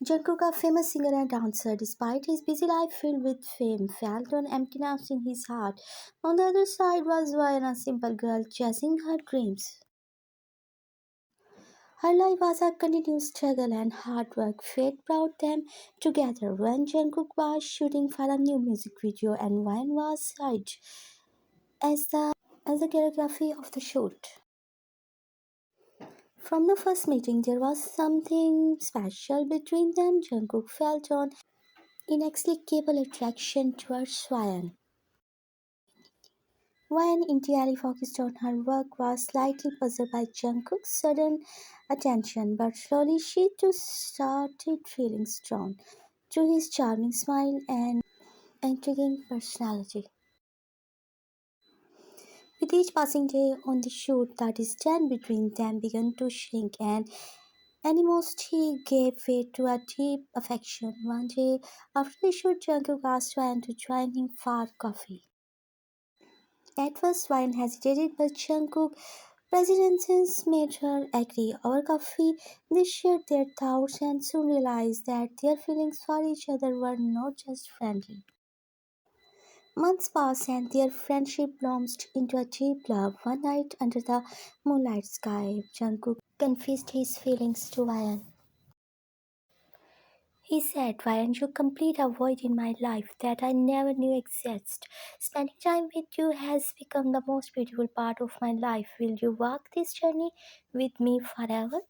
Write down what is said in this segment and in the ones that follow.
Jungkook, a famous singer and dancer, despite his busy life filled with fame, felt an emptiness in his heart. On the other side was Ryan, a simple girl chasing her dreams. Her life was a continuous struggle and hard work. Fate brought them together when Jungkook was shooting for a new music video and Ryan was hired as the choreography of the shoot. From the first meeting, there was something special between them. Jungkook felt an inexplicable attraction towards Ryan. Ryan, entirely focused on her work, was slightly puzzled by Jungkook's sudden attention, but slowly she too started feeling drawn to his charming smile and intriguing personality. With each passing day on the shoot, the distance between them began to shrink, and animosity gave way to a deep affection. One day, after the shoot, Jungkook asked Ryan to join him for coffee. At first, Ryan hesitated, but Jungkook's presence made her agree. Over coffee, they shared their thoughts and soon realized that their feelings for each other were not just friendly. Months passed and their friendship blossomed into a deep love. One night under the moonlight sky, Jungkook confessed his feelings to Ryan. He said, Ryan, you complete a void in my life that I never knew existed. Spending time with you has become the most beautiful part of my life. Will you walk this journey with me forever?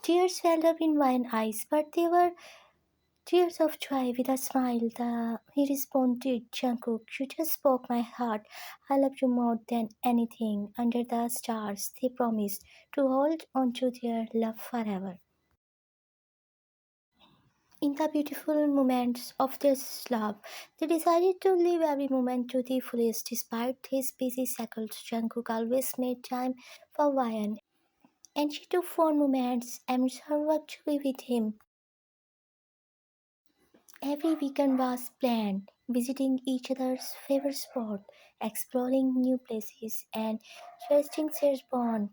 Tears welled up in Ryan's eyes, but they were tears of joy. With a smile, he responded, Jungkook, you just spoke my heart. I love you more than anything. Under the stars, they promised to hold on to their love forever. In the beautiful moments of this love, they decided to live every moment to the fullest. Despite his busy schedules, Jungkook always made time for Ryan, and she took fond moments amidst her work to be with him. Every weekend was planned, visiting each other's favorite spot, exploring new places, and cherishing their bond.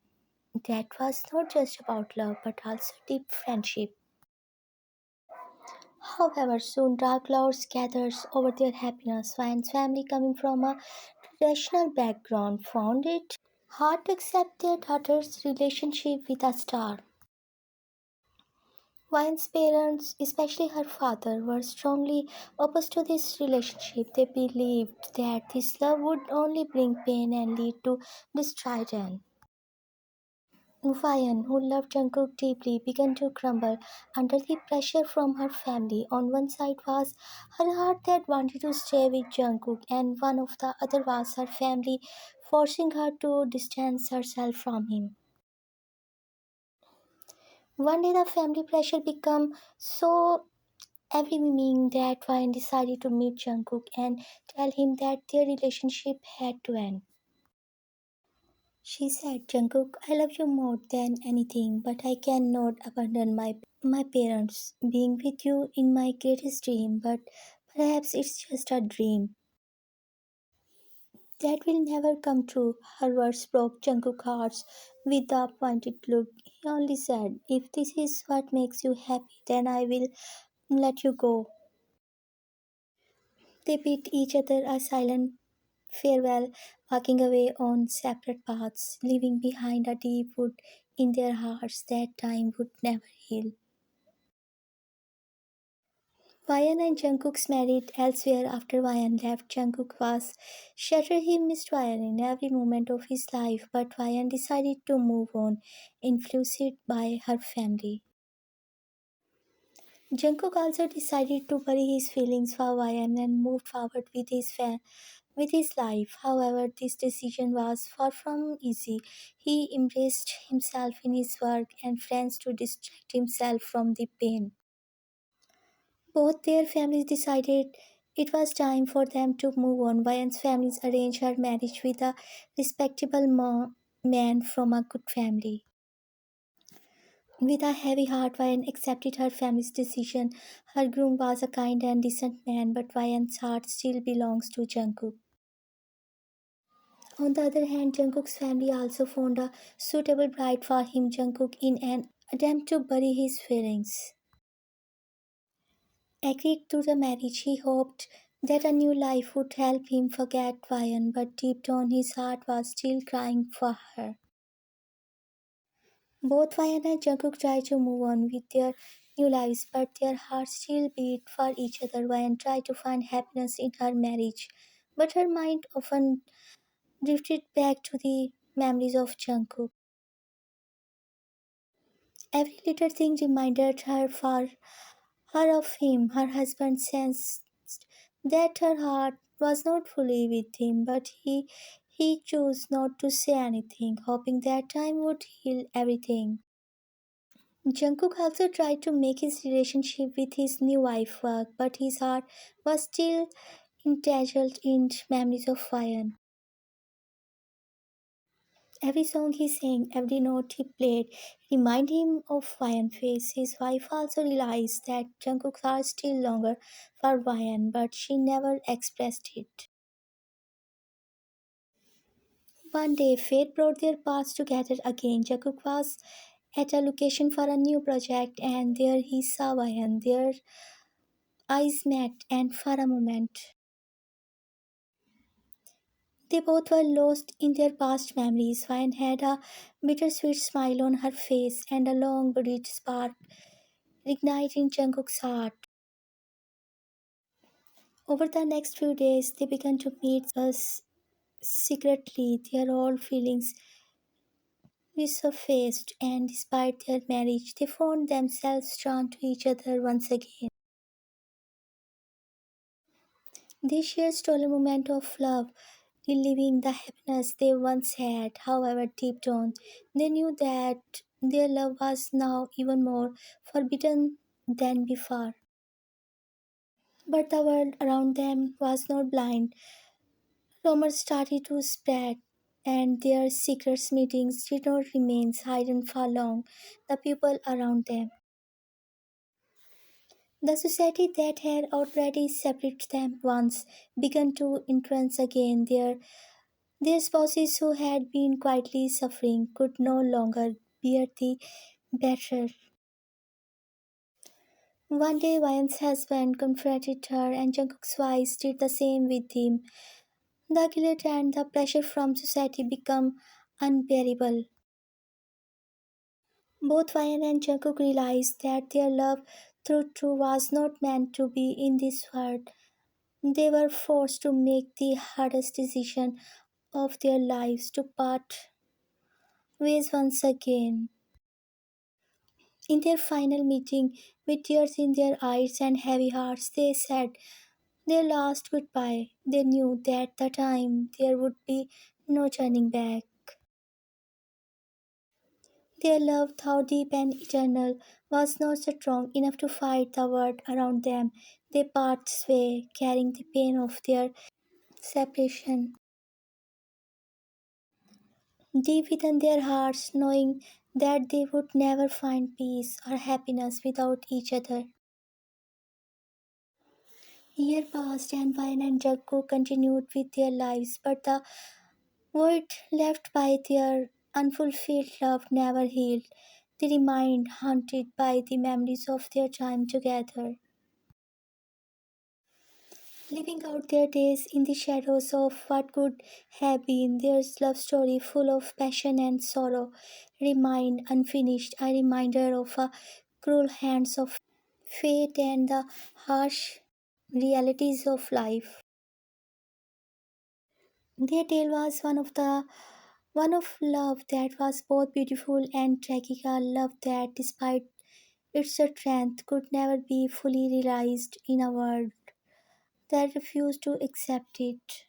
That was not just about love, but also deep friendship. However, soon dark clouds gathered over their happiness. Ryan's family, coming from a traditional background, found it hard to accept their daughter's relationship with a star. Ryan's parents, especially her father, were strongly opposed to this relationship. They believed that this love would only bring pain and lead to destruction. Ryan, who loved Jungkook deeply, began to crumble under the pressure from her family. On one side was her heart that wanted to stay with Jungkook, and one of the other was her family forcing her to distance herself from him. One day, the family pressure became so overwhelming that Ryan decided to meet Jungkook and tell him that their relationship had to end. She said, Jungkook, I love you more than anything, but I cannot abandon my parents. Being with you in my greatest dream, but perhaps it's just a dream. That will never come true. Her words broke Jungkook's heart with a pointed look. He only said, if this is what makes you happy, then I will let you go. They bid each other a silent farewell, walking away on separate paths, leaving behind a deep wound in their hearts that time would never heal. Ryan and Jungkook's married elsewhere after Ryan left. Jungkook was shattered. He missed Ryan in every moment of his life, but Ryan decided to move on, influenced by her family. Jungkook also decided to bury his feelings for Ryan and moved forward with his life. However, this decision was far from easy. He embraced himself in his work and friends to distract himself from the pain. Both their families decided it was time for them to move on. Ryan's families arranged her marriage with a respectable man from a good family. With a heavy heart, Ryan accepted her family's decision. Her groom was a kind and decent man, but Ryan's heart still belongs to Jungkook. On the other hand, Jungkook's family also found a suitable bride for him. Jungkook, in an attempt to bury his feelings. Agreed to the marriage, he hoped that a new life would help him forget Vian, but deep down his heart was still crying for her. Both Vian and Jungkook tried to move on with their new lives, but their hearts still beat for each other. Vian tried to find happiness in her marriage, but her mind often drifted back to the memories of Jungkook. Every little thing reminded her of him. Her husband sensed that her heart was not fully with him, but he chose not to say anything, hoping that time would heal everything. Jungkook also tried to make his relationship with his new wife work, but his heart was still entangled in memories of Ryan. Every song he sang, every note he played, reminded him of Ryan's face. His wife also realized that Jungkook's heart still longer for Ryan, but she never expressed it. One day, fate brought their paths together again. Jungkook was at a location for a new project, and there he saw Ryan. Their eyes met, and for a moment, they both were lost in their past memories. Ryan had a bittersweet smile on her face, and a long buried spark igniting Jungkook's heart. Over the next few days, they began to meet us secretly. Their old feelings resurfaced, and despite their marriage, they found themselves drawn to each other once again. They shared stolen moments of love, reliving the happiness they once had. However, deep down, they knew that their love was now even more forbidden than before. But the world around them was not blind. Rumors started to spread, and their secret meetings did not remain hidden for long. The people around them, the society that had already separated them once, began to influence again. Their spouses, who had been quietly suffering, could no longer bear the better. One day, Ryan's husband confronted her, and Jungkook's wife did the same with him. The guilt and the pressure from society became unbearable. Both Ryan and Jungkook realized that their love through true was not meant to be in this world. They were forced to make the hardest decision of their lives, to part ways once again. In their final meeting, with tears in their eyes and heavy hearts, they said their last goodbye. They knew that the time there would be no turning back. Their love, though deep and eternal, was not strong enough to fight the world around them. They parted way, carrying the pain of their separation deep within their hearts, knowing that they would never find peace or happiness without each other. Year passed, and Vine and Jaggu continued with their lives, but the void left by their unfulfilled love never healed. They remained haunted by the memories of their time together, living out their days in the shadows of what could have been. Their love story, full of passion and sorrow, remained unfinished, a reminder of a cruel hands of fate and the harsh realities of life. Their tale was one of love that was both beautiful and tragic, a love that, despite its strength, could never be fully realized in a world that refused to accept it.